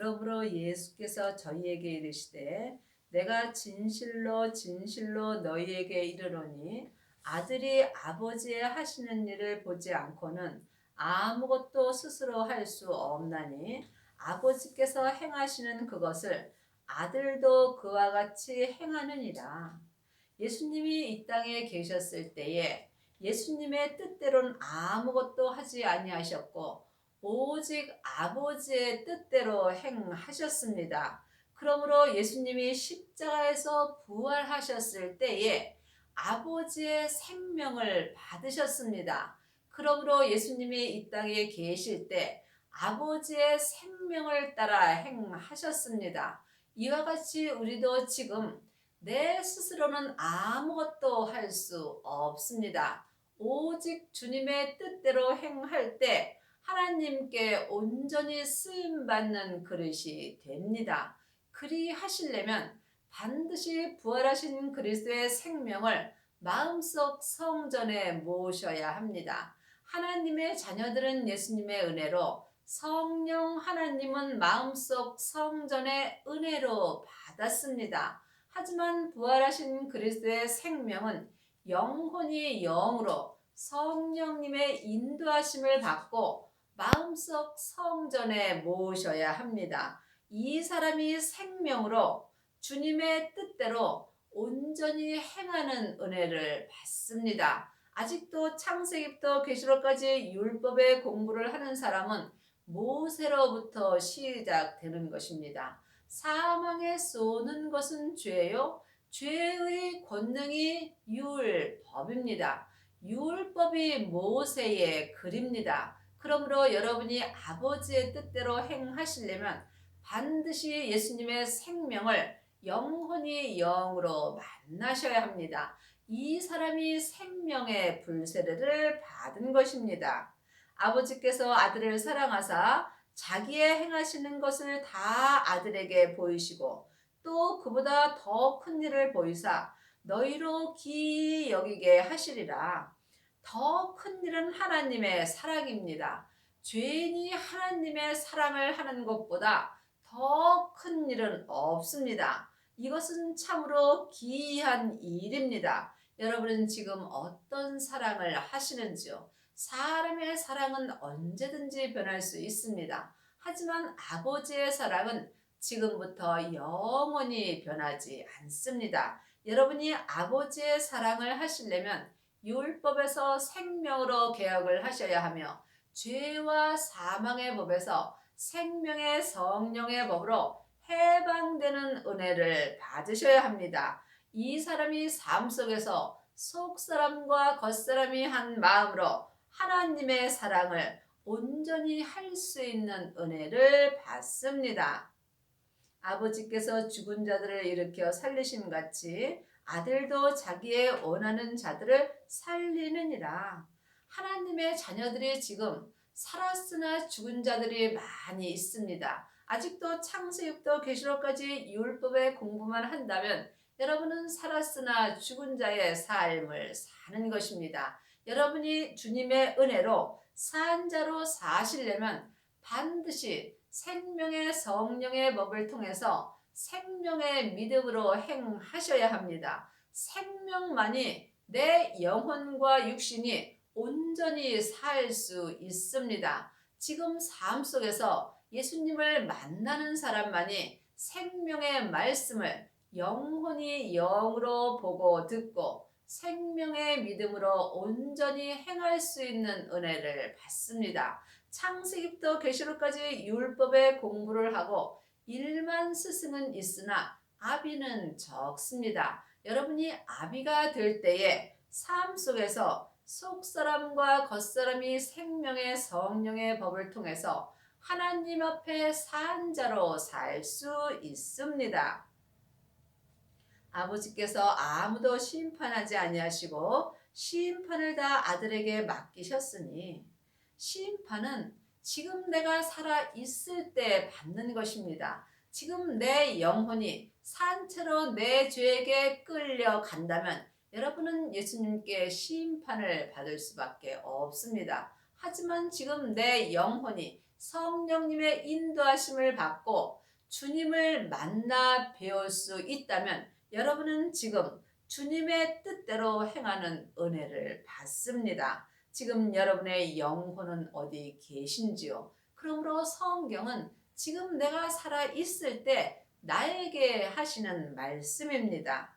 그러므로 예수께서 저희에게 이르시되 내가 진실로 진실로 너희에게 이르노니 아들이 아버지의 하시는 일을 보지 않고는 아무것도 스스로 할 수 없나니 아버지께서 행하시는 그것을 아들도 그와 같이 행하느니라. 예수님이 이 땅에 계셨을 때에 예수님의 뜻대로는 아무것도 하지 아니하셨고 오직 아버지의 뜻대로 행하셨습니다. 그러므로 예수님이 십자가에서 부활하셨을 때에 아버지의 생명을 받으셨습니다. 그러므로 예수님이 이 땅에 계실 때 아버지의 생명을 따라 행하셨습니다. 이와 같이 우리도 지금 내 스스로는 아무것도 할 수 없습니다. 오직 주님의 뜻대로 행할 때 하나님께 온전히 쓰임받는 그릇이 됩니다. 그리 하시려면 반드시 부활하신 그리스도의 생명을 마음속 성전에 모으셔야 합니다. 하나님의 자녀들은 예수님의 은혜로, 성령 하나님은 마음속 성전의 은혜로 받았습니다. 하지만 부활하신 그리스도의 생명은 영혼이 영으로 성령님의 인도하심을 받고 마음속 성전에 모으셔야 합니다. 이 사람이 생명으로 주님의 뜻대로 온전히 행하는 은혜를 받습니다. 아직도 창세기부터 계시록까지 율법의 공부를 하는 사람은 모세로부터 시작되는 것입니다. 사망에 쏘는 것은 죄요. 죄의 권능이 율법입니다. 율법이 모세의 글입니다. 그러므로 여러분이 아버지의 뜻대로 행하시려면 반드시 예수님의 생명을 영혼이 영으로 만나셔야 합니다. 이 사람이 생명의 불세례를 받은 것입니다. 아버지께서 아들을 사랑하사 자기의 행하시는 것을 다 아들에게 보이시고 또 그보다 더 큰 일을 보이사 너희로 기이 여기게 하시리라. 더 큰 일은 하나님의 사랑입니다. 죄인이 하나님의 사랑을 하는 것보다 더 큰 일은 없습니다. 이것은 참으로 기이한 일입니다. 여러분은 지금 어떤 사랑을 하시는지요? 사람의 사랑은 언제든지 변할 수 있습니다. 하지만 아버지의 사랑은 지금부터 영원히 변하지 않습니다. 여러분이 아버지의 사랑을 하시려면 율법에서 생명으로 개혁을 하셔야 하며 죄와 사망의 법에서 생명의 성령의 법으로 해방되는 은혜를 받으셔야 합니다. 이 사람이 삶 속에서 속사람과 겉사람이 한 마음으로 하나님의 사랑을 온전히 할 수 있는 은혜를 받습니다. 아버지께서 죽은 자들을 일으켜 살리심 같이 아들도 자기의 원하는 자들을 살리느니라. 하나님의 자녀들이 지금 살았으나 죽은 자들이 많이 있습니다. 아직도 창세기부터 계시록까지 율법의 공부만 한다면 여러분은 살았으나 죽은 자의 삶을 사는 것입니다. 여러분이 주님의 은혜로 산 자로 사시려면 반드시 생명의 성령의 법을 통해서 생명의 믿음으로 행하셔야 합니다. 생명만이 내 영혼과 육신이 온전히 살 수 있습니다. 지금 삶 속에서 예수님을 만나는 사람만이 생명의 말씀을 영혼이 영으로 보고 듣고 생명의 믿음으로 온전히 행할 수 있는 은혜를 받습니다. 창세기부터 계시록까지 율법의 공부를 하고 일만 스승은 있으나 아비는 적습니다. 여러분이 아비가 될 때에 삶 속에서 속사람과 겉사람이 생명의 성령의 법을 통해서 하나님 앞에 산 자로 살 수 있습니다. 아버지께서 아무도 심판하지 아니하시고 심판을 다 아들에게 맡기셨으니 심판은 지금 내가 살아 있을 때 받는 것입니다. 지금 내 영혼이 산채로 내 죄에게 끌려간다면 여러분은 예수님께 심판을 받을 수밖에 없습니다. 하지만 지금 내 영혼이 성령님의 인도하심을 받고 주님을 만나 배울 수 있다면 여러분은 지금 주님의 뜻대로 행하는 은혜를 받습니다. 지금 여러분의 영혼은 어디 계신지요? 그러므로 성경은 지금 내가 살아 있을 때 나에게 하시는 말씀입니다.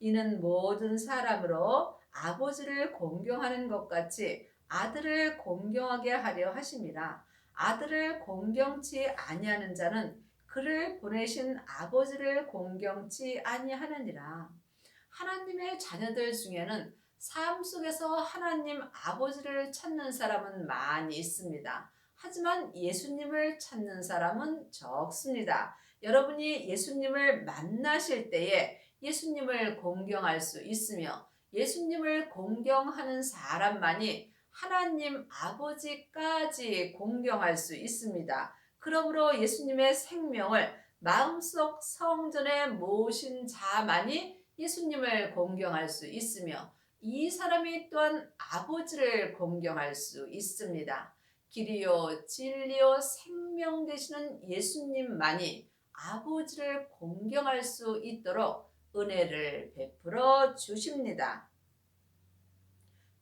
이는 모든 사람으로 아버지를 공경하는 것 같이 아들을 공경하게 하려 하심이라. 아들을 공경치 아니하는 자는 그를 보내신 아버지를 공경치 아니하느니라. 하나님의 자녀들 중에는 삶 속에서 하나님 아버지를 찾는 사람은 많이 있습니다. 하지만 예수님을 찾는 사람은 적습니다. 여러분이 예수님을 만나실 때에 예수님을 공경할 수 있으며 예수님을 공경하는 사람만이 하나님 아버지까지 공경할 수 있습니다. 그러므로 예수님의 생명을 마음속 성전에 모신 자만이 예수님을 공경할 수 있으며 이 사람이 또한 아버지를 공경할 수 있습니다. 길이요 진리요 생명 되시는 예수님만이 아버지를 공경할 수 있도록 은혜를 베풀어 주십니다.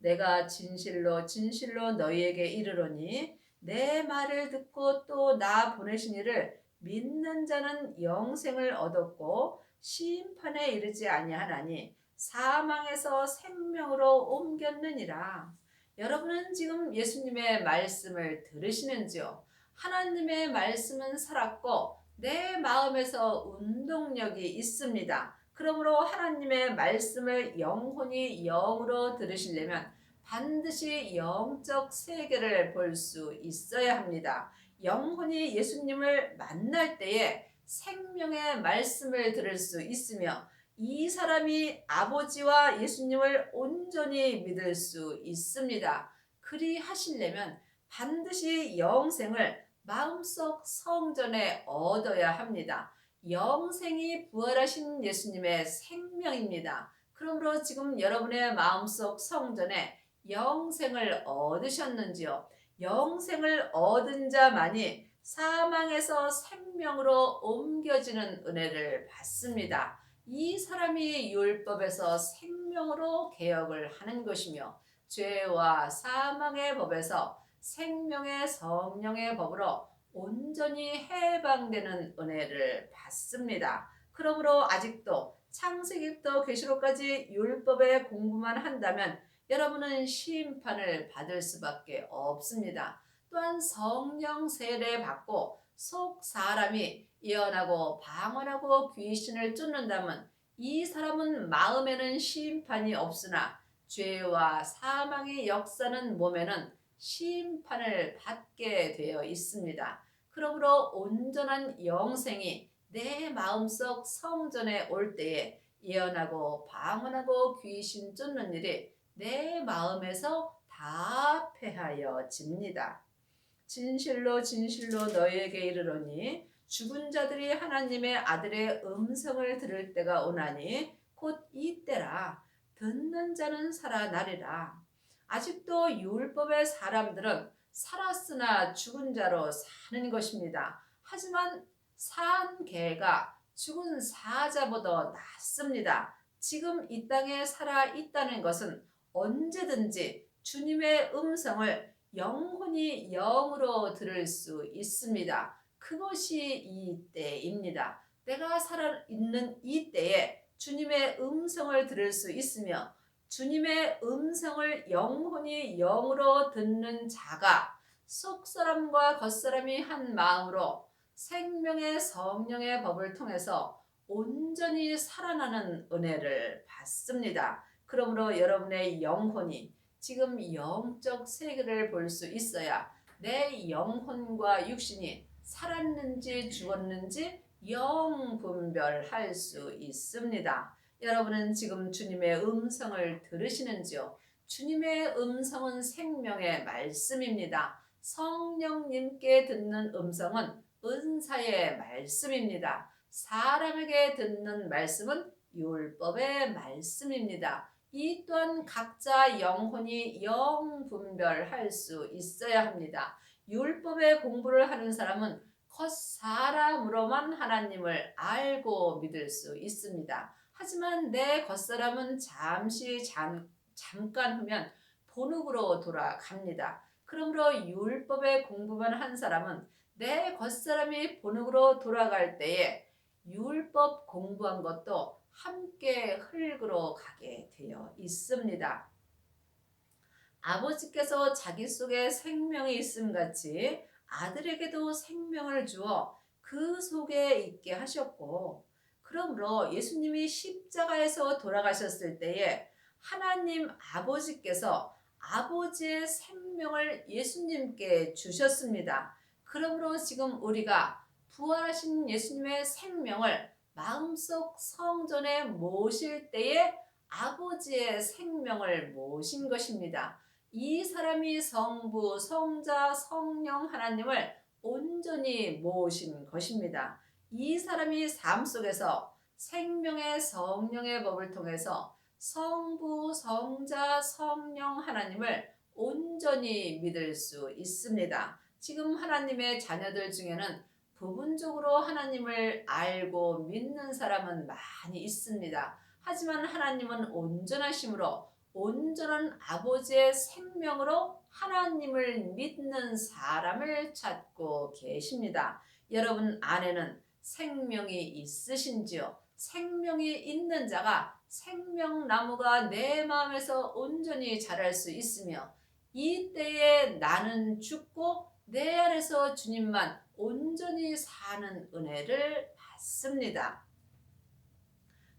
내가 진실로 진실로 너희에게 이르노니 내 말을 듣고 또 나 보내신 이를 믿는 자는 영생을 얻었고 심판에 이르지 아니하나니 사망에서 생명으로 옮겼느니라. 여러분은 지금 예수님의 말씀을 들으시는지요? 하나님의 말씀은 살았고 내 마음에서 운동력이 있습니다. 그러므로 하나님의 말씀을 영혼이 영으로 들으시려면 반드시 영적 세계를 볼 수 있어야 합니다. 영혼이 예수님을 만날 때에 생명의 말씀을 들을 수 있으며 이 사람이 아버지와 예수님을 온전히 믿을 수 있습니다. 그리 하시려면 반드시 영생을 마음속 성전에 얻어야 합니다. 영생이 부활하신 예수님의 생명입니다. 그러므로 지금 여러분의 마음속 성전에 영생을 얻으셨는지요? 영생을 얻은 자만이 사망에서 생명으로 옮겨지는 은혜를 받습니다. 이 사람이 율법에서 생명으로 개혁을 하는 것이며 죄와 사망의 법에서 생명의 성령의 법으로 온전히 해방되는 은혜를 받습니다. 그러므로 아직도 창세기부터 계시록까지 율법의 공부만 한다면 여러분은 심판을 받을 수밖에 없습니다. 또한 성령 세례 받고 속 사람이 예언하고 방언하고 귀신을 쫓는다면 이 사람은 마음에는 심판이 없으나 죄와 사망의 역사는 몸에는 심판을 받게 되어 있습니다. 그러므로 온전한 영생이 내 마음속 성전에 올 때에 예언하고 방언하고 귀신 쫓는 일이 내 마음에서 다 패하여집니다. 진실로 진실로 너희에게 이르노니 죽은 자들이 하나님의 아들의 음성을 들을 때가 오나니 곧 이때라. 듣는 자는 살아나리라. 아직도 율법의 사람들은 살았으나 죽은 자로 사는 것입니다. 하지만 산 개가 죽은 사자보다 낫습니다. 지금 이 땅에 살아 있다는 것은 언제든지 주님의 음성을 영혼이 영으로 들을 수 있습니다. 그것이 이 때입니다. 내가 살아있는 이 때에 주님의 음성을 들을 수 있으며 주님의 음성을 영혼이 영으로 듣는 자가 속사람과 겉사람이 한 마음으로 생명의 성령의 법을 통해서 온전히 살아나는 은혜를 받습니다. 그러므로 여러분의 영혼이 지금 영적 세계를 볼 수 있어야 내 영혼과 육신이 살았는지 죽었는지 영 분별할 수 있습니다. 여러분은 지금 주님의 음성을 들으시는지요? 주님의 음성은 생명의 말씀입니다. 성령님께 듣는 음성은 은사의 말씀입니다. 사람에게 듣는 말씀은 율법의 말씀입니다. 이 또한 각자 영혼이 영 분별할 수 있어야 합니다. 율법의 공부를 하는 사람은 겉사람으로만 하나님을 알고 믿을 수 있습니다. 하지만 내 겉사람은 잠깐 후면 본흙으로 돌아갑니다. 그러므로 율법의 공부만 한 사람은 내 겉사람이 본흙으로 돌아갈 때에 율법 공부한 것도 함께 흙으로 가게 되어 있습니다. 아버지께서 자기 속에 생명이 있음 같이 아들에게도 생명을 주어 그 속에 있게 하셨고, 그러므로 예수님이 십자가에서 돌아가셨을 때에 하나님 아버지께서 아버지의 생명을 예수님께 주셨습니다. 그러므로 지금 우리가 부활하신 예수님의 생명을 마음속 성전에 모실 때에 아버지의 생명을 모신 것입니다. 이 사람이 성부, 성자, 성령 하나님을 온전히 모신 것입니다. 이 사람이 삶 속에서 생명의 성령의 법을 통해서 성부, 성자, 성령 하나님을 온전히 믿을 수 있습니다. 지금 하나님의 자녀들 중에는 부분적으로 하나님을 알고 믿는 사람은 많이 있습니다. 하지만 하나님은 온전하심으로 온전한 아버지의 생명으로 하나님을 믿는 사람을 찾고 계십니다. 여러분 안에는 생명이 있으신지요? 생명이 있는 자가 생명나무가 내 마음에서 온전히 자랄 수 있으며, 이때에 나는 죽고 내 안에서 주님만 온전히 사는 은혜를 받습니다.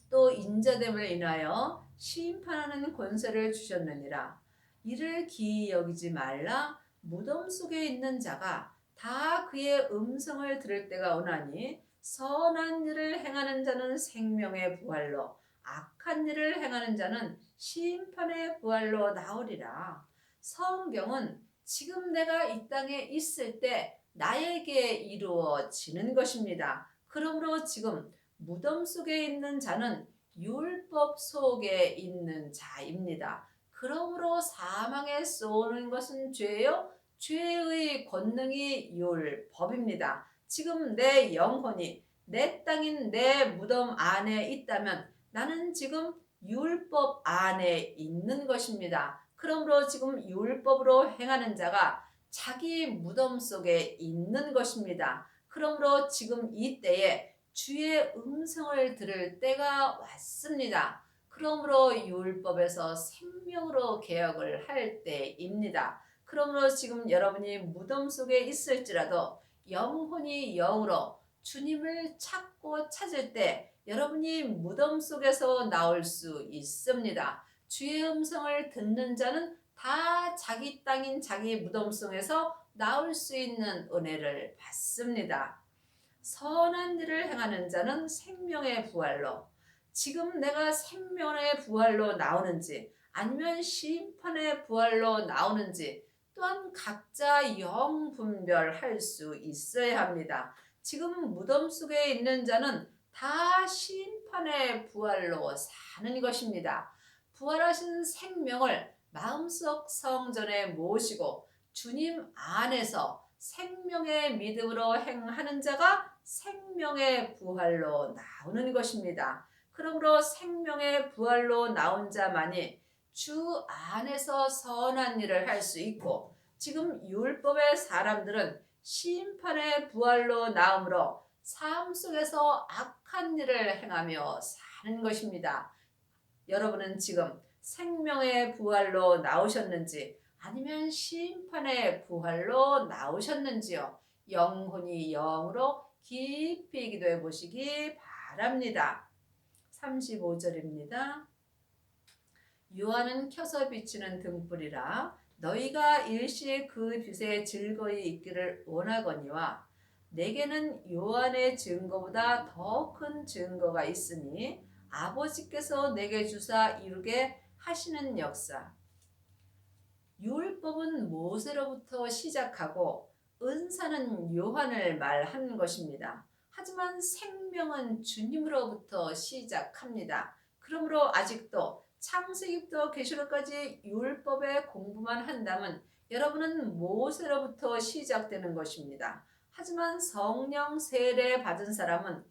또 인자됨을 인하여 심판하는 권세를 주셨느니라. 이를 기이 여기지 말라. 무덤 속에 있는 자가 다 그의 음성을 들을 때가 오나니 선한 일을 행하는 자는 생명의 부활로, 악한 일을 행하는 자는 심판의 부활로 나오리라. 성경은 지금 내가 이 땅에 있을 때 나에게 이루어지는 것입니다. 그러므로 지금 무덤 속에 있는 자는 율법 속에 있는 자입니다. 그러므로 사망에 쏘는 것은 죄요, 죄의 권능이 율법입니다. 지금 내 영혼이 내 땅인 내 무덤 안에 있다면 나는 지금 율법 안에 있는 것입니다. 그러므로 지금 율법으로 행하는 자가 자기 무덤 속에 있는 것입니다. 그러므로 지금 이때에 주의 음성을 들을 때가 왔습니다. 그러므로 율법에서 생명으로 개혁을 할 때입니다. 그러므로 지금 여러분이 무덤 속에 있을지라도 영혼이 영으로 주님을 찾고 찾을 때 여러분이 무덤 속에서 나올 수 있습니다. 주의 음성을 듣는 자는 다 자기 땅인 자기 무덤 속에서 나올 수 있는 은혜를 받습니다. 선한 일을 행하는 자는 생명의 부활로, 지금 내가 생명의 부활로 나오는지 아니면 심판의 부활로 나오는지 또한 각자 영 분별할 수 있어야 합니다. 지금 무덤 속에 있는 자는 다 심판의 부활로 사는 것입니다. 부활하신 생명을 마음속 성전에 모시고 주님 안에서 생명의 믿음으로 행하는 자가 생명의 부활로 나오는 것입니다. 그러므로 생명의 부활로 나온 자만이 주 안에서 선한 일을 할 수 있고, 지금 율법의 사람들은 심판의 부활로 나오므로 삶 속에서 악한 일을 행하며 사는 것입니다. 여러분은 지금 생명의 부활로 나오셨는지 아니면 심판의 부활로 나오셨는지요? 영혼이 영으로 깊이 기도해 보시기 바랍니다. 35절입니다. 유화는 켜서 비치는 등불이라 너희가 일시에 그 빛에 즐거이 있기를 원하거니와, 내게는 요한의 증거보다 더 큰 증거가 있으니 아버지께서 내게 주사 이루게 하시는 역사. 율법은 모세로부터 시작하고 은사는 요한을 말하는 것입니다. 하지만 생명은 주님으로부터 시작합니다. 그러므로 아직도 창세기부터 계시록까지 율법의 공부만 한다면 여러분은 모세로부터 시작되는 것입니다. 하지만 성령 세례 받은 사람은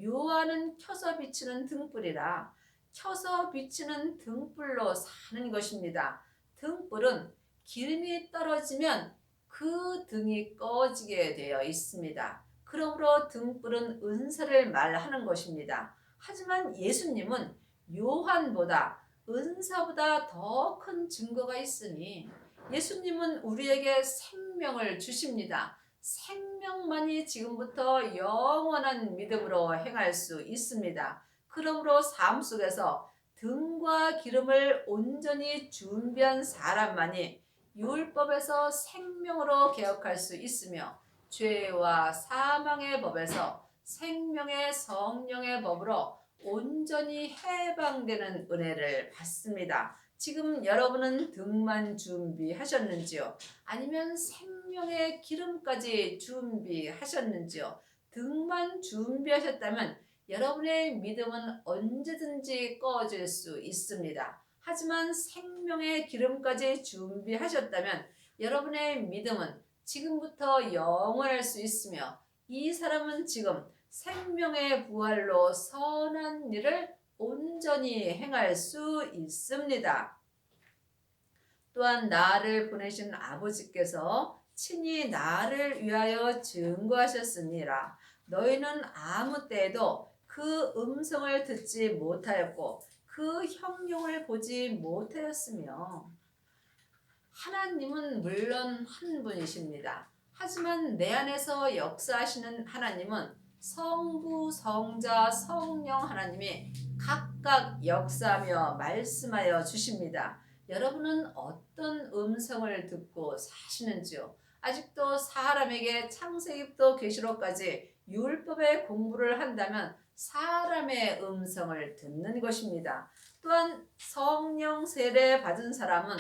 요한은 켜서 비치는 등불이라 켜서 비치는 등불로 사는 것입니다. 등불은 기름이 떨어지면 그 등이 꺼지게 되어 있습니다. 그러므로 등불은 은사를 말하는 것입니다. 하지만 예수님은 요한보다 은사보다 더 큰 증거가 있으니 예수님은 우리에게 생명을 주십니다. 생명만이 지금부터 영원한 믿음으로 행할 수 있습니다. 그러므로 삶 속에서 등과 기름을 온전히 준비한 사람만이 율법에서 생명으로 개혁할 수 있으며 죄와 사망의 법에서 생명의 성령의 법으로 온전히 해방되는 은혜를 받습니다. 지금 여러분은 등만 준비하셨는지요? 아니면 생명의 기름까지 준비하셨는지요? 등만 준비하셨다면 여러분의 믿음은 언제든지 꺼질 수 있습니다. 하지만 생명의 기름까지 준비하셨다면 여러분의 믿음은 지금부터 영원할 수 있으며 이 사람은 지금 생명의 부활로 선한 일을 온전히 행할 수 있습니다. 또한 나를 보내신 아버지께서 친히 나를 위하여 증거하셨으니라. 너희는 아무 때에도 그 음성을 듣지 못하였고 그 형용을 보지 못하였으며 하나님은 물론 한 분이십니다. 하지만 내 안에서 역사하시는 하나님은 성부, 성자, 성령 하나님이 각각 역사하며 말씀하여 주십니다. 여러분은 어떤 음성을 듣고 사시는지요? 아직도 사람에게 창세기부터 계시록까지 율법의 공부를 한다면 사람의 음성을 듣는 것입니다. 또한 성령 세례 받은 사람은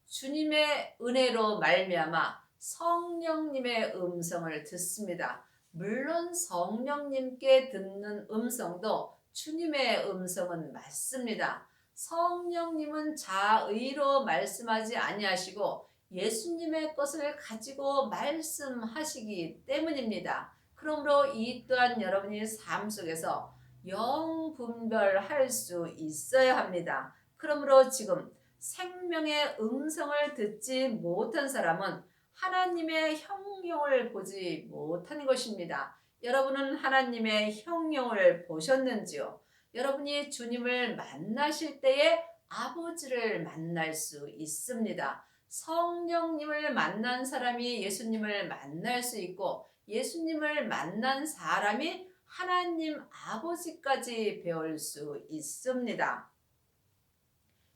주님의 은혜로 말미암아 성령님의 음성을 듣습니다. 물론 성령님께 듣는 음성도 주님의 음성은 맞습니다. 성령님은 자의로 말씀하지 아니하시고 예수님의 것을 가지고 말씀하시기 때문입니다. 그러므로 이 또한 여러분이 삶 속에서 영분별할 수 있어야 합니다. 그러므로 지금 생명의 음성을 듣지 못한 사람은 하나님의 형용을 보지 못한 것입니다. 여러분은 하나님의 형용을 보셨는지요? 여러분이 주님을 만나실 때에 아버지를 만날 수 있습니다. 성령님을 만난 사람이 예수님을 만날 수 있고 예수님을 만난 사람이 하나님 아버지까지 배울 수 있습니다.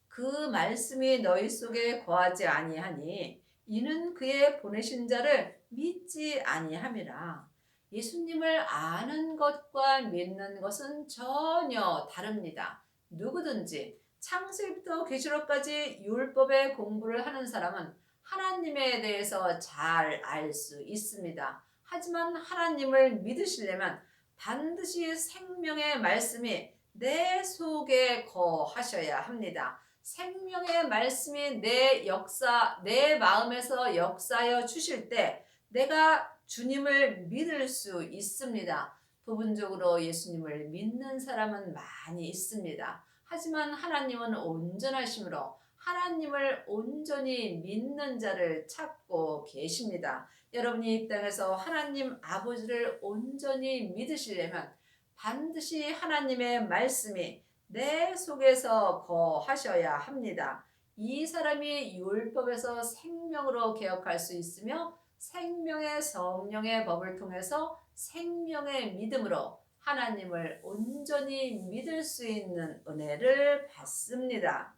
그 말씀이 너희 속에 거하지 아니하니 이는 그의 보내신 자를 믿지 아니함이라. 예수님을 아는 것과 믿는 것은 전혀 다릅니다. 누구든지 창세기부터 계시록까지 율법의 공부를 하는 사람은 하나님에 대해서 잘 알 수 있습니다. 하지만 하나님을 믿으시려면 반드시 생명의 말씀이 내 속에 거하셔야 합니다. 생명의 말씀이 내 마음에서 역사하여 주실 때 내가 주님을 믿을 수 있습니다. 부분적으로 예수님을 믿는 사람은 많이 있습니다. 하지만 하나님은 온전하심으로 하나님을 온전히 믿는 자를 찾고 계십니다. 여러분이 이 땅에서 하나님 아버지를 온전히 믿으시려면 반드시 하나님의 말씀이 내 속에서 거하셔야 합니다. 이 사람이 율법에서 생명으로 개혁할 수 있으며 생명의 성령의 법을 통해서 생명의 믿음으로 하나님을 온전히 믿을 수 있는 은혜를 받습니다.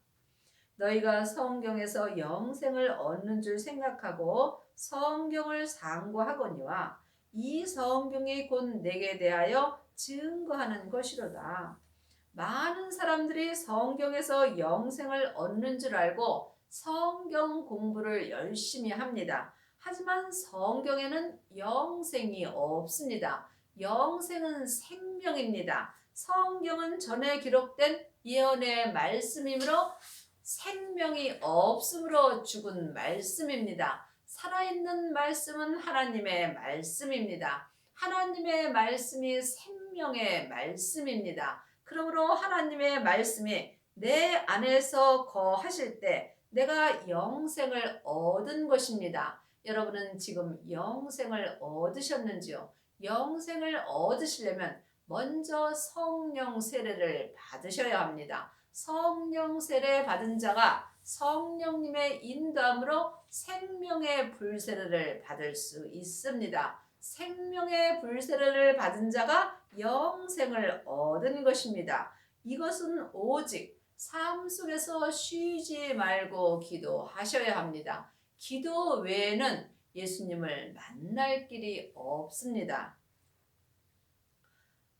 너희가 성경에서 영생을 얻는 줄 생각하고 성경을 상고하거니와 이 성경이 곧 내게 대하여 증거하는 것이로다. 많은 사람들이 성경에서 영생을 얻는 줄 알고 성경 공부를 열심히 합니다. 하지만 성경에는 영생이 없습니다. 영생은 생명입니다. 성경은 전에 기록된 예언의 말씀이므로 생명이 없으므로 죽은 말씀입니다. 살아있는 말씀은 하나님의 말씀입니다. 하나님의 말씀이 생명의 말씀입니다. 그러므로 하나님의 말씀이 내 안에서 거하실 때 내가 영생을 얻은 것입니다. 여러분은 지금 영생을 얻으셨는지요? 영생을 얻으시려면 먼저 성령 세례를 받으셔야 합니다. 성령 세례 받은 자가 성령님의 인도함으로 생명의 불세례를 받을 수 있습니다. 생명의 불세례를 받은 자가 영생을 얻은 것입니다. 이것은 오직 삶 속에서 쉬지 말고 기도하셔야 합니다. 기도 외에는 예수님을 만날 길이 없습니다.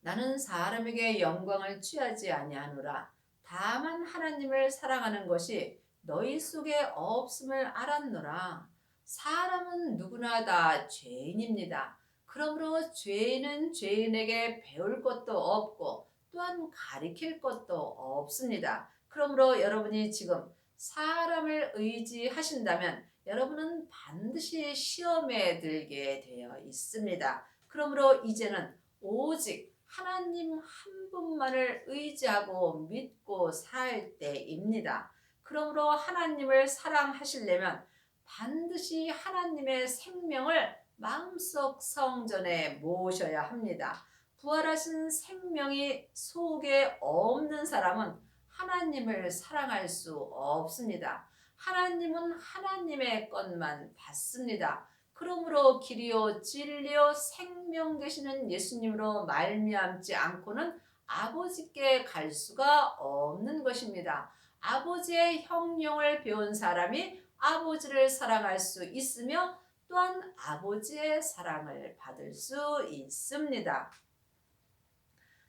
나는 사람에게 영광을 취하지 아니하노라. 다만 하나님을 사랑하는 것이 너희 속에 없음을 알았노라. 사람은 누구나 다 죄인입니다. 그러므로 죄인은 죄인에게 배울 것도 없고 또한 가리킬 것도 없습니다. 그러므로 여러분이 지금 사람을 의지하신다면 여러분은 반드시 시험에 들게 되어 있습니다. 그러므로 이제는 오직 하나님 한 분만을 의지하고 믿고 살 때입니다. 그러므로 하나님을 사랑하시려면 반드시 하나님의 생명을 마음속 성전에 모셔야 합니다. 부활하신 생명이 속에 없는 사람은 하나님을 사랑할 수 없습니다. 하나님은 하나님의 것만 받습니다. 그러므로 길이요 진리요 생명 되시는 예수님으로 말미암지 않고는 아버지께 갈 수가 없는 것입니다. 아버지의 형용을 배운 사람이 아버지를 사랑할 수 있으며 또한 아버지의 사랑을 받을 수 있습니다.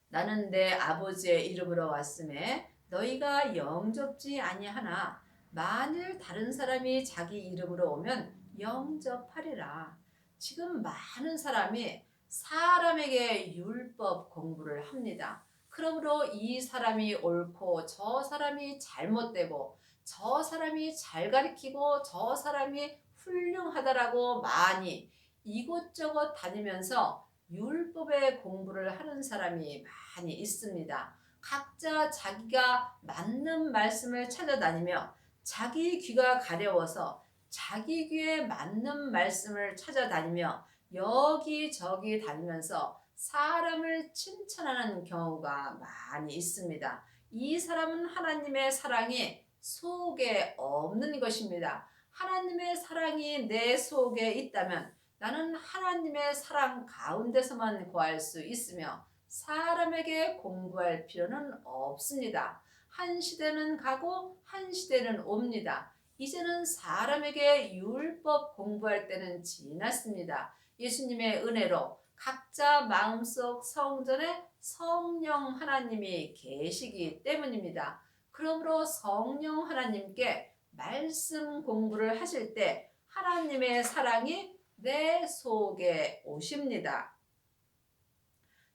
나는 내 아버지의 이름으로 왔음에 너희가 영접지 아니하나 만일 다른 사람이 자기 이름으로 오면 영접하리라. 지금 많은 사람이 사람에게 율법 공부를 합니다. 그러므로 이 사람이 옳고 저 사람이 잘못되고 저 사람이 잘 가르치고 저 사람이 훌륭하다라고 많이 이곳저곳 다니면서 율법의 공부를 하는 사람이 많이 있습니다. 각자 자기가 맞는 말씀을 찾아다니며 자기 귀가 가려워서 자기 귀에 맞는 말씀을 찾아다니며 여기저기 다니면서 사람을 칭찬하는 경우가 많이 있습니다. 이 사람은 하나님의 사랑이 속에 없는 것입니다. 하나님의 사랑이 내 속에 있다면 나는 하나님의 사랑 가운데서만 구할 수 있으며 사람에게 공부할 필요는 없습니다. 한 시대는 가고 한 시대는 옵니다. 이제는 사람에게 율법 공부할 때는 지났습니다. 예수님의 은혜로 각자 마음속 성전에 성령 하나님이 계시기 때문입니다. 그러므로 성령 하나님께 말씀 공부를 하실 때 하나님의 사랑이 내 속에 오십니다.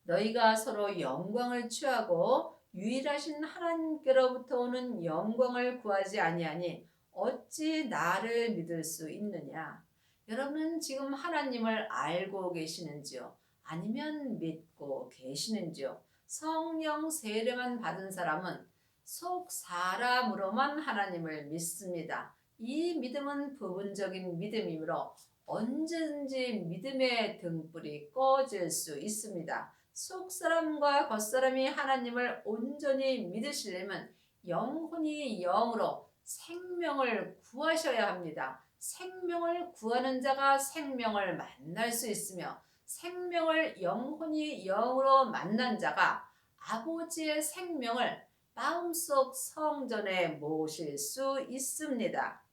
너희가 서로 영광을 취하고 유일하신 하나님께로부터 오는 영광을 구하지 아니하니 어찌 나를 믿을 수 있느냐? 여러분은 지금 하나님을 알고 계시는지요? 아니면 믿고 계시는지요? 성령 세례만 받은 사람은 속 사람으로만 하나님을 믿습니다. 이 믿음은 부분적인 믿음이므로 언제든지 믿음의 등불이 꺼질 수 있습니다. 속사람과 겉사람이 하나님을 온전히 믿으시려면 영혼이 영으로 생명을 구하셔야 합니다. 생명을 구하는 자가 생명을 만날 수 있으며 생명을 영혼이 영으로 만난 자가 아버지의 생명을 마음속 성전에 모실 수 있습니다.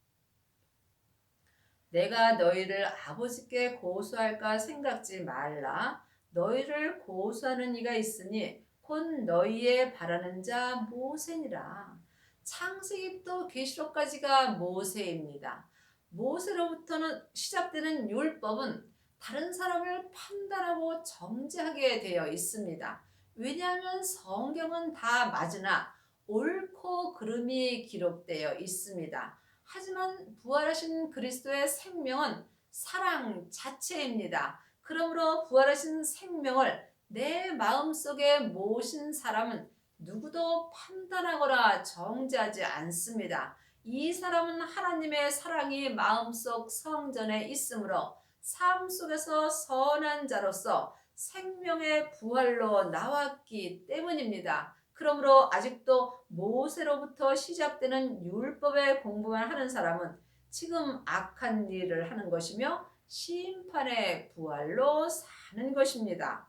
내가 너희를 아버지께 고소할까 생각지 말라. 너희를 고소하는 이가 있으니 곧 너희의 바라는 자 모세니라. 창세기부터 계시록까지가 모세입니다. 모세로부터는 시작되는 율법은 다른 사람을 판단하고 정죄하게 되어 있습니다. 왜냐하면 성경은 다 맞으나 옳고 그름이 기록되어 있습니다. 하지만 부활하신 그리스도의 생명은 사랑 자체입니다. 그러므로 부활하신 생명을 내 마음속에 모신 사람은 누구도 판단하거나 정죄하지 않습니다. 이 사람은 하나님의 사랑이 마음속 성전에 있으므로 삶 속에서 선한 자로서 생명의 부활로 나왔기 때문입니다. 그러므로 아직도 모세로부터 시작되는 율법의 공부만 하는 사람은 지금 악한 일을 하는 것이며 심판의 부활로 사는 것입니다.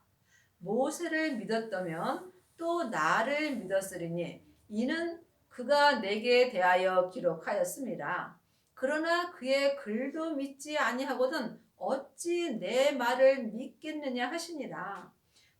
모세를 믿었다면 또 나를 믿었으리니 이는 그가 내게 대하여 기록하였습니다. 그러나 그의 글도 믿지 아니하거든 어찌 내 말을 믿겠느냐 하시니라.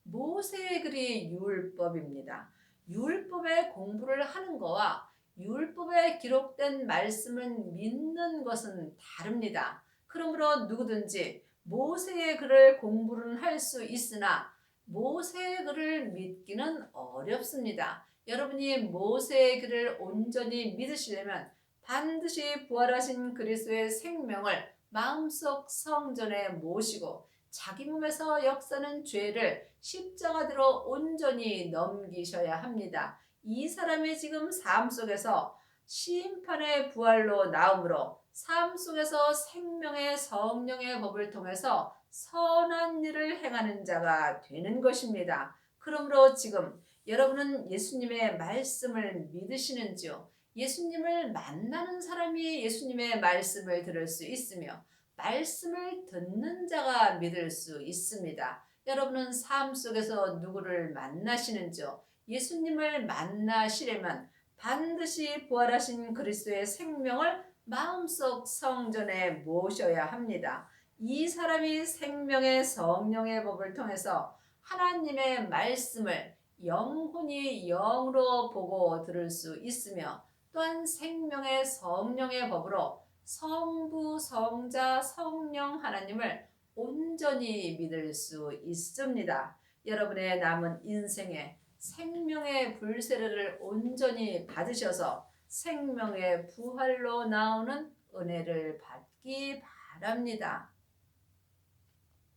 모세의 글이 율법입니다. 율법의 공부를 하는 거와 율법에 기록된 말씀을 믿는 것은 다릅니다. 그러므로 누구든지 모세의 글을 공부는 할 수 있으나 모세의 글을 믿기는 어렵습니다. 여러분이 모세의 글을 온전히 믿으시려면 반드시 부활하신 그리스도의 생명을 마음속 성전에 모시고 자기 몸에서 역사는 죄를 십자가대로 온전히 넘기셔야 합니다. 이 사람의 지금 삶 속에서 심판의 부활로 나오므로 삶 속에서 생명의 성령의 법을 통해서 선한 일을 행하는 자가 되는 것입니다. 그러므로 지금 여러분은 예수님의 말씀을 믿으시는지요? 예수님을 만나는 사람이 예수님의 말씀을 들을 수 있으며 말씀을 듣는 자가 믿을 수 있습니다. 여러분은 삶 속에서 누구를 만나시는지요? 예수님을 만나시려면 반드시 부활하신 그리스도의 생명을 마음속 성전에 모셔야 합니다. 이 사람이 생명의 성령의 법을 통해서 하나님의 말씀을 영혼이 영으로 보고 들을 수 있으며 또한 생명의 성령의 법으로 성부, 성자, 성령 하나님을 온전히 믿을 수 있습니다. 여러분의 남은 인생에 생명의 불세례를 온전히 받으셔서 생명의 부활로 나오는 은혜를 받기 바랍니다.